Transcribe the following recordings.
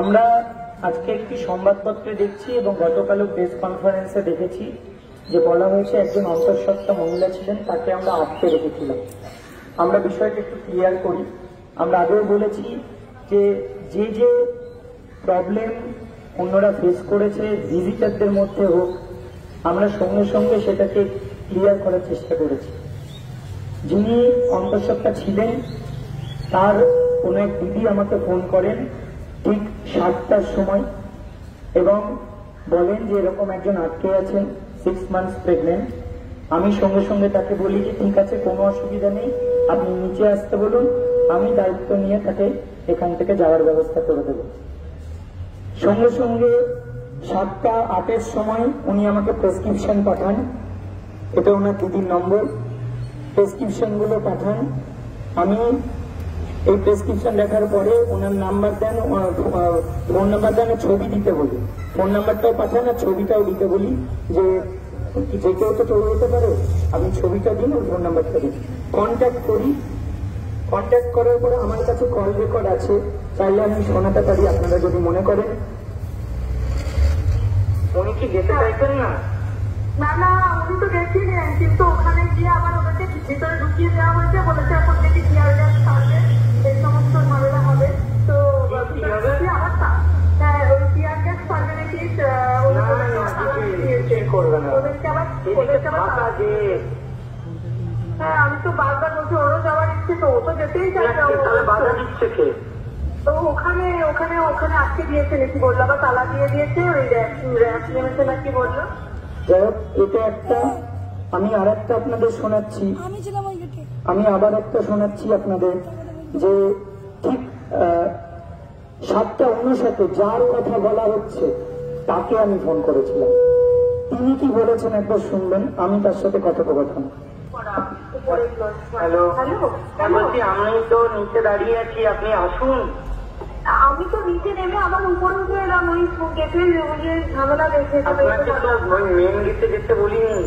আমরা আজকে একটি সংবাদপত্রে দেখছি এবং গতকালও প্রেস কনফারেন্সে দেখেছি যে বলা হয়েছে একজন অন্তঃসত্ত্বা মহিলা ছিলেন, তাকে আমরা আটকে রেখেছিলাম। আমরা বিষয়টা একটু ক্লিয়ার করি। আমরা আগেও বলেছি যে যে যে প্রবলেম অন্যরা ফেস করেছে ভিজিটারদের মধ্যে হোক, আমরা সঙ্গে সঙ্গে সেটাকে ক্লিয়ার করার চেষ্টা করেছি। যিনি অন্তঃসত্ত্বা ছিলেন তার কোনো এক দিদি আমাকে ফোন করেন ঠিক 7টার সময় এবং বলেন যে এরকম একজন আটকে আছেন, 6 মান্থস প্রেগনেন্ট। আমি সঙ্গে সঙ্গে তাকে বলি যে ঠিক আছে, কোনো অসুবিধা নেই, আপনি নিচে আসতে বলুন, আমি দায়িত্ব নিয়ে তাকে এখান থেকে যাওয়ার ব্যবস্থা করে দেব। সঙ্গে সঙ্গে 7টা 8-এর সময় উনি আমাকে প্রেসক্রিপশন পাঠান, এটা ওনার দিদির নম্বর। প্রেসক্রিপশনগুলো পাঠান। আমি এই প্রেসক্রিপশন দেখার পরে ওনার নাম্বার দেন, ফোন নাম্বার দেন, ছবি দিতে বলি। ফোন নাম্বারটাও পাঠান আর ছবিটাও দিতে বলি যে যে কেউ তো চলে যেতে পারে, আপনি ছবিটা দিন আর ফোন নাম্বারটা দিন। কন্ট্যাক্ট করি। কন্ট্যাক্ট করার পরে আমার কাছে কল রেকর্ড আছে, চাইলে আমি শোনাতে পারি আপনারা যদি মনে করেন। উনি কি যেতে চাইছেন না? না না, উনি তো গেছিলেন, কিন্তু ওখানে গিয়ে আবার ওদেরকে ভিতরে ঢুকিয়ে দেওয়া হয়েছে, বলেছে এখন নাকি টিয়ার গ্যাস ছাড়বে, এই সমস্ত ঝামেলা হবে। তো আবার হ্যাঁ, ওই টিয়ার গ্যাস ছাড়বে নাকি, হ্যাঁ আমি তো বারবার বলছি ওরও যাওয়ার ইচ্ছে, তো ও তো যেতেই চাইছে। বাধা দিচ্ছে কে? তো ওখানে ওখানে ওখানে আটকে দিয়েছে নাকি বললো, আবার তালা দিয়ে দিয়েছে, ওই র্যাম্প নেমেছে নাকি বললো। যাই হোক, এটা একটা। আমি আর একটা আপনাদের শোনাচ্ছি, আমি আবার একটা শোনাচ্ছি আপনাদের যে ঠিক 7টা 59 যার কথা বলা হচ্ছে তাকে আমি ফোন করেছিলাম। তিনি কি বলেছেন একবার শুনবেন, আমি তার সাথে কথোপকথন। হ্যালো, বলছি আমি তো নিচে দাঁড়িয়ে আছি, আপনি আসুন। আমি তো নিচে নেমে আবার উপরে উঠে এলাম, ওই গেটের ঝামেলা দেখে। মেন গেটে যেতে বলিনি,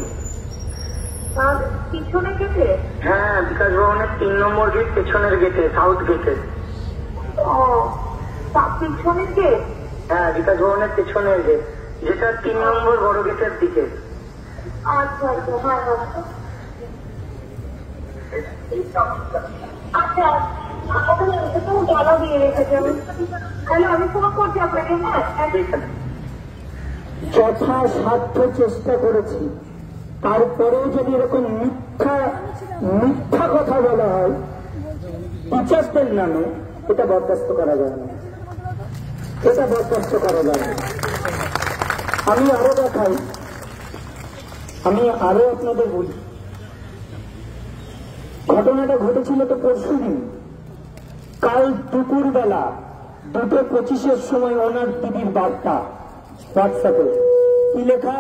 পিছনে গেটে? হ্যাঁ, বিকাশ ভবনের 3 নম্বর গেট, পেছনের গেটে, সাউথ গেটে। ও পিছনের গেট? হ্যাঁ, বিকাশ ভবনের পেছনের গেট, যেটা 3 নম্বর বড় গেটের দিকে। আচ্ছা আচ্ছা, হ্যাঁ হ্যাঁ, আচ্ছা জ্বালা দিয়ে রেখেছে। হ্যালো, আমি ফোন করছি আপনাকে। হ্যাঁ, যথাসাধ্য চেষ্টা করেছি, তারপরেও যদি এরকম মিথ্যা কথা বলা হয় টিচার্সদের নামে, এটা বরদাস্ত করা যায় না, এটা বরদাস্ত করা যায় না। আমি আরো দেখাই, আমি আরো আপনাদের বলি। ঘটনাটা ঘটেছিল তো পরশুদিন। কাল দুপুরবেলা 2:25-এর সময় ওনার দিদির বার্তা হোয়াটসঅ্যাপে কি লেখা,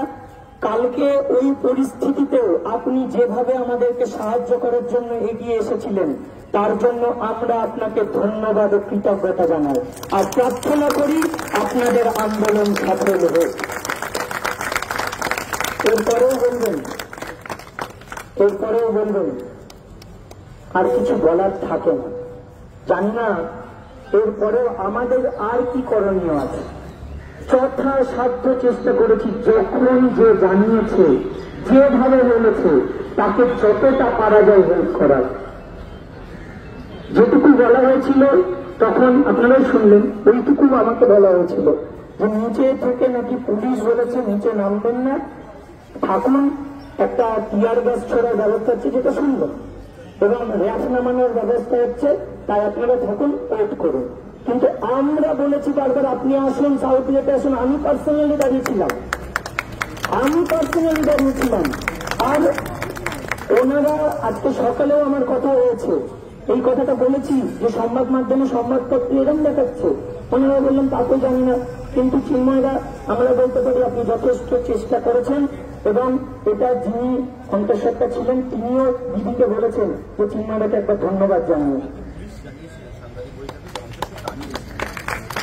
কালকে ওই পরিস্থিতিতেও আপনি যেভাবে আমাদেরকে সাহায্য করার জন্য এগিয়ে এসেছিলেন তার জন্য আমরা আপনাকে ধন্যবাদ ও কৃতজ্ঞতা জানাই আর প্রার্থনা করি আপনাদের আন্দোলন সফল হোক। এরপরেও বলবেন আর কিছু বলার থাকে না, জানি না এরপরেও আমাদের আর কি করণীয় আছে। যথাসাধ্য চেষ্টা করেছি, যখন যে জানিয়েছে, যেভাবে বলেছে তাকে যতটা পারা যায় হেল্প করার। যেটুকু বলা হয়েছিল তখন আপনারা শুনলেন, ওইটুকু আমাকে বলা হয়েছিল যে নিচে থেকে নাকি পুলিশ বলেছে নিচে নামবেন না, থাকুন, একটা টিয়ার গ্যাস ছোড়ার ব্যবস্থা হচ্ছে, যেটা শুনবেন, এবং র্যাফ নামানোর ব্যবস্থা হচ্ছে, তাই আপনারা থাকুন, ওয়েট করুন। কিন্তু আমরা বলেছি বারবার আপনি আসুন, সাউথ গেটে আসুন। আমি পার্সোনালি দাঁড়িয়েছিলাম, আর ওনারা আজকে সকালেও আমার কথা হয়েছে, এই কথাটা বলেছি যে সংবাদ মাধ্যমে সংবাদপত্রে এরকম দেখাচ্ছে। ওনারা বললাম তা তো জানি না, কিন্তু চিন্ময়রা আমরা বলতে পারি আপনি যথেষ্ট চেষ্টা করেছেন এবং এটা যিনি অন্তঃসত্ত্বা ছিলেন তিনিও দিদিকে বলেছেন যে চিন্ময়রাকে একবার ধন্যবাদ জানিয়ে।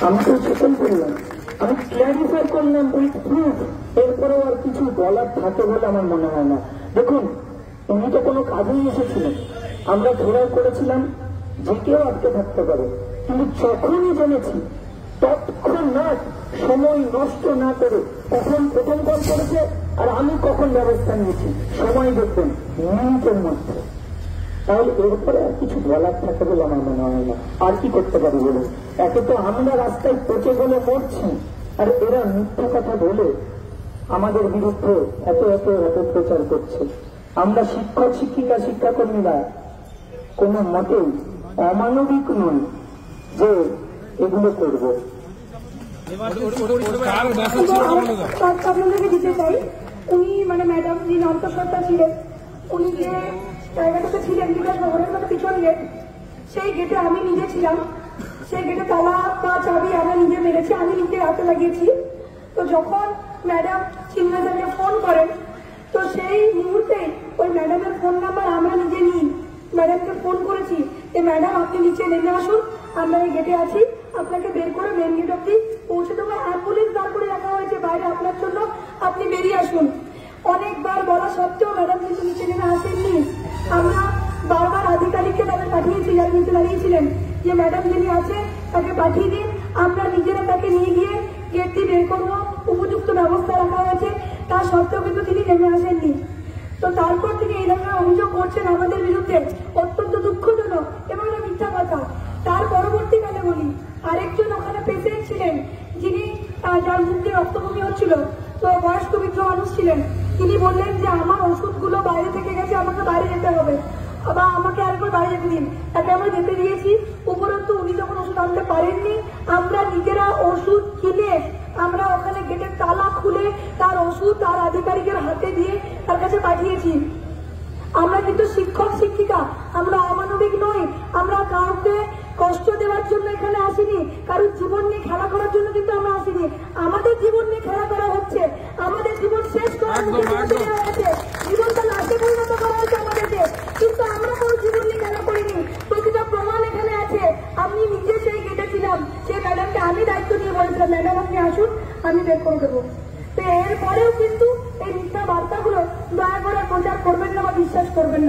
আমি তো সেটাই করলাম, আমি ক্লিয়ারিফাই করলাম উইথ প্রুফ। এরপরেও আর কিছু বলার থাকে বলে আমার মনে হয় না। দেখুন, উনি তো কোনো কাজেই এসেছিলেন, আমরা ঘোরাও করেছিলাম, যে কেউ আটকে থাকতে পারে, কিন্তু যখনই জেনেছি তৎক্ষণাৎ সময় নষ্ট না করে কখন প্রথম কল করেছে আর আমি কখন ব্যবস্থা নিয়েছি সময় দেখবেন মিনিটের মধ্যে। তাহলে এরপরে আর কিছু বলার থাকে বলে আমার মনে হয় না। আর কি করতে পারি বলে? একে তো আমরা রাস্তায় পচে গেলে মরছি, আর এরা মিথ্যা কথা বলে আমাদের বিরুদ্ধে এত এত অপপ্রচার করছে। আমরা শিক্ষক শিক্ষিকা শিক্ষাকর্মীরা কোনো মতেই অমানবিক নই যে এগুলো করব। আপনাদেরকে দিতে চাই, উনি মানে ম্যাডাম যিনি অন্তঃসত্ত্বা ছিলেন, উনি যে জায়গাটাতে ছিলেন বিকাশ ভবনের মতো পিছন গেট, সেই গেটে আমি নিজে ছিলাম। সেই গেটে তালা বা চাবি আমরা নিজে মেরেছি, আমি নিজে হাতে লাগিয়েছি। তো যখন ম্যাডাম চিন্ময়দাকে ফোন করেন, তো সেই মুহূর্তে ওই ম্যাডামের ফোন নাম্বার আমরা নিজে নিই, ম্যাডামকে ফোন করেছি যে ম্যাডাম আপনি নিচে নেমে আসুন, আমরা এই গেটে আছি, আপনাকে বের করে মেন গেট অব্দি পৌঁছে দেবো। অ্যাম্বুলেন্স দাঁড় করে রাখা হয়েছে বাইরে আপনার জন্য, আপনি বেরিয়ে আসুন। অনেকবার বলা সত্ত্বেও ম্যাডাম কিন্তু নিচে নেমে আসেননি। আমরা বারবার আধিকারিককে তাদের পাঠিয়েছি যারা নিচে দাঁড়িয়েছিলেন যে ম্যাডাম যিনি আছে তাকে পাঠিয়ে দিন, আমরা নিজেরা তাকে নিয়ে গিয়ে গেট দিয়ে বের করবো, উপযুক্ত ব্যবস্থা রাখা হয়েছে। তা সত্ত্বেও কিন্তু তিনি নেমে আসেননি। তো তারপর থেকে এই ধরনের অভিযোগ করছেন আমাদের বিরুদ্ধে, অত্যন্ত দুঃখজনক এবং এটা মিথ্যা কথা। তার পরবর্তীকালে বলি, আরেকজন ওখানে পেশেন্ট ছিলেন যিনি যার মুখ দিয়ে রক্তবমি হচ্ছিল, তো বয়স্ক বৃদ্ধ মানুষ ছিলেন, তিনি বললেন যে আমার ওষুধগুলো বাইরে থেকে গেছে, আমাকে বাইরে যেতে হবে বা আমাকে আরেকবার বাইরে যেতে দিন। তাকে আমরা যেতে দিয়েছি। উপরন্তু উনি যখন ওষুধ আনতে পারেননি, আমরা নিজেরা ওষুধ কিনে আমরা ওখানে গেটের তালা খুলে তার ওষুধ তার আধিকারিকের হাতে দিয়ে তার কাছে পাঠিয়েছি। আমরা কিন্তু শিক্ষক শিক্ষিকা, আমরা অমানবিক নই, আমরা কাউকে কষ্ট দেওয়ার জন্য এখানে আসিনি, কারোর জীবন নিয়ে খেলা করার জন্য কিন্তু আমরা আসিনি। আমাদের জীবন নিয়ে খেলা করা হচ্ছে, আমাদের জীবন শেষ করার হয়েছে, জীবনটা লাশে পরিণত করা হয়েছে আমাদেরকে, কিন্তু আমরা কোনো জীবন নিয়ে খেলা করিনি। প্রতিটা প্রমাণ এখানে আছে। আমি নিজে সেই গেটে ছিলাম, সেই ম্যাডামকে আমি দায়িত্ব দিয়ে বলেছিলাম ম্যাডাম আপনি আসুন, আমি বের করে দেবো। তো এরপরেও কিন্তু এই মিথ্যা বার্তাগুলো দয়া করে প্রচার করবেন না বা বিশ্বাস করবেন না।